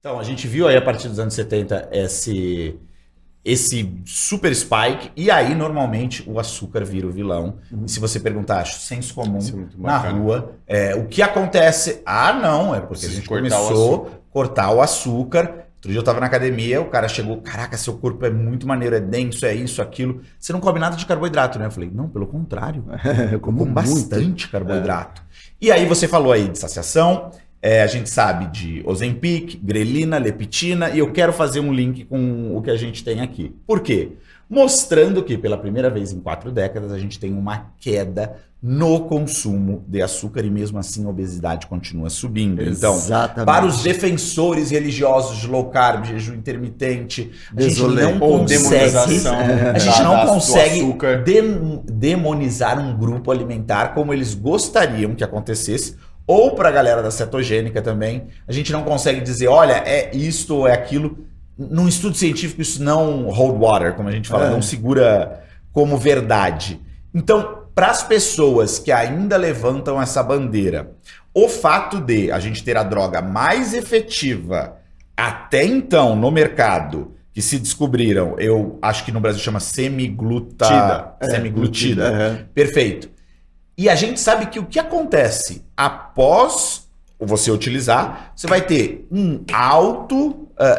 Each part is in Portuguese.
Então, a gente viu aí a partir dos anos 70 esse super spike, e aí normalmente o açúcar vira o vilão. E se você perguntar, acho senso comum na rua, o que acontece? Ah, não, é porque a gente começou a cortar o açúcar. Outro dia eu tava na academia, o cara chegou, caraca, seu corpo é muito maneiro, é denso, é isso, aquilo. Você não come nada de carboidrato, né? Eu falei, não, pelo contrário, eu como bastante carboidrato. E aí você falou aí de saciação, a gente sabe de Ozempic, grelina, leptina, e eu quero fazer um link com o que a gente tem aqui. Por quê? Mostrando que pela primeira vez em 4 décadas a gente tem uma queda no consumo de açúcar e mesmo assim a obesidade continua subindo. Exatamente. Então, para os defensores religiosos de low carb, jejum intermitente, a gente não consegue demonizar um grupo alimentar como eles gostariam que acontecesse. Ou para a galera da cetogênica também, a gente não consegue dizer, olha, é isto ou é aquilo. Num estudo científico isso não hold water, como a gente fala, não segura como verdade. Então, para as pessoas que ainda levantam essa bandeira, o fato de a gente ter a droga mais efetiva até então no mercado, que se descobriram, eu acho que no Brasil chama semiglutida. Perfeito. E a gente sabe que o que acontece após você utilizar, você vai ter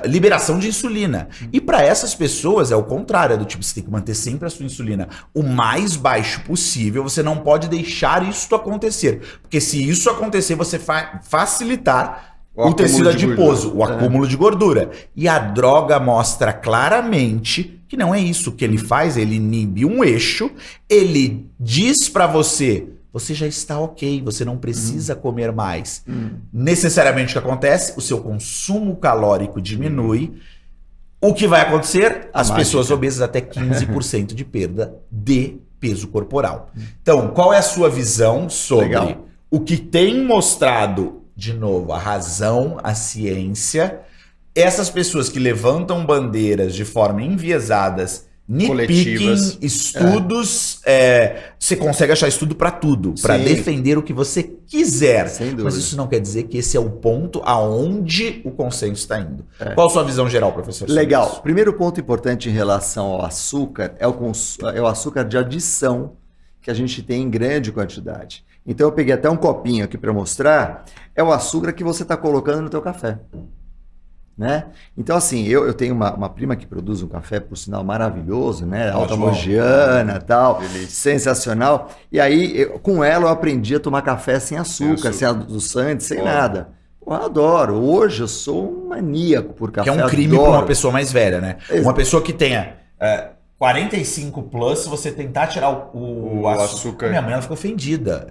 liberação de insulina. E para essas pessoas é o contrário, é do tipo, você tem que manter sempre a sua insulina o mais baixo possível, você não pode deixar isso acontecer. Porque se isso acontecer, você vai facilitar o tecido adiposo, o acúmulo de gordura. E a droga mostra claramente que não é isso que ele faz, ele inibe um eixo, ele diz para você, você já está ok, você não precisa comer mais. Necessariamente o que acontece? O seu consumo calórico diminui. O que vai acontecer? As pessoas obesas até 15% de perda de peso corporal. Então, qual é a sua visão sobre o que tem mostrado, de novo, a razão, a ciência, essas pessoas que levantam bandeiras de forma enviesadas, nitpicking, estudos, você consegue achar estudo para tudo, para defender o que você quiser. Mas isso não quer dizer que esse é o ponto aonde o consenso está indo. Qual a sua visão geral, professor? Legal. Primeiro ponto importante em relação ao açúcar é o açúcar de adição que a gente tem em grande quantidade. Então eu peguei até um copinho aqui para mostrar, é o açúcar que você está colocando no teu café. Né? Então assim, eu tenho uma prima que produz um café, por sinal, maravilhoso, né? Alta Mogiana e tal, sensacional. E aí, com ela eu aprendi a tomar café sem açúcar, sem adoçante, sem nada. Eu adoro. Hoje eu sou um maníaco por café. Que é um crime para uma pessoa mais velha, né? Uma pessoa que tenha 45 plus, você tentar tirar o açúcar. Minha mãe ela ficou ofendida.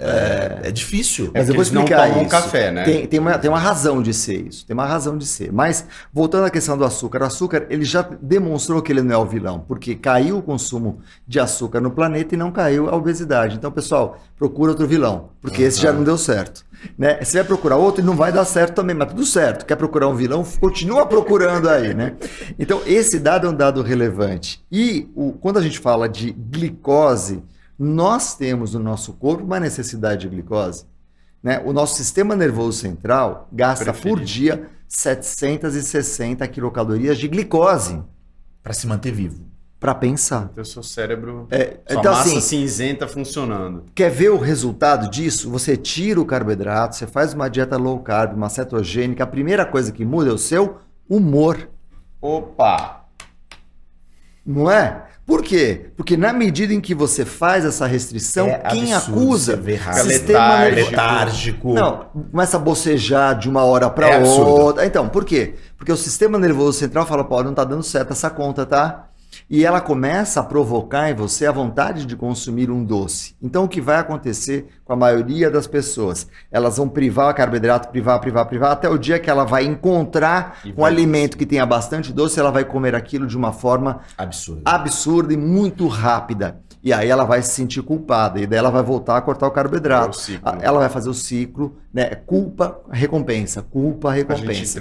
É difícil. Mas eu vou explicar isso. Café, né? Tem uma razão de ser isso. Tem uma razão de ser. Mas, voltando à questão do açúcar, o açúcar ele já demonstrou que ele não é o vilão, porque caiu o consumo de açúcar no planeta e não caiu a obesidade. Então, pessoal, procura outro vilão, porque esse já não deu certo. Né? Você vai procurar outro e não vai dar certo também, mas tudo certo. Quer procurar um vilão? Continua procurando aí, né? Então, esse dado é um dado relevante. E quando a gente fala de glicose, nós temos no nosso corpo uma necessidade de glicose. Né? O nosso sistema nervoso central gasta por dia 760 quilocalorias de glicose. Para se manter vivo. Para pensar. Então, seu cérebro, sua então, massa assim, cinzenta funcionando. Quer ver o resultado disso? Você tira o carboidrato, você faz uma dieta low carb, uma cetogênica, a primeira coisa que muda é o seu humor. Opa! Não é? Por quê? Porque na medida em que você faz essa restrição, quem acusa? Sistema letárgico. Não, começa a bocejar de uma hora para outra. Então, por quê? Porque o sistema nervoso central fala, pô, não tá dando certo essa conta, tá? E ela começa a provocar em você a vontade de consumir um doce. Então, o que vai acontecer com a maioria das pessoas? Elas vão privar o carboidrato, privar, até o dia que ela vai encontrar um alimento que tenha bastante doce, ela vai comer aquilo de uma forma absurda e muito rápida. E aí ela vai se sentir culpada, e daí ela vai voltar a cortar o carboidrato. Ela vai fazer o ciclo, né? Culpa, recompensa, culpa, recompensa.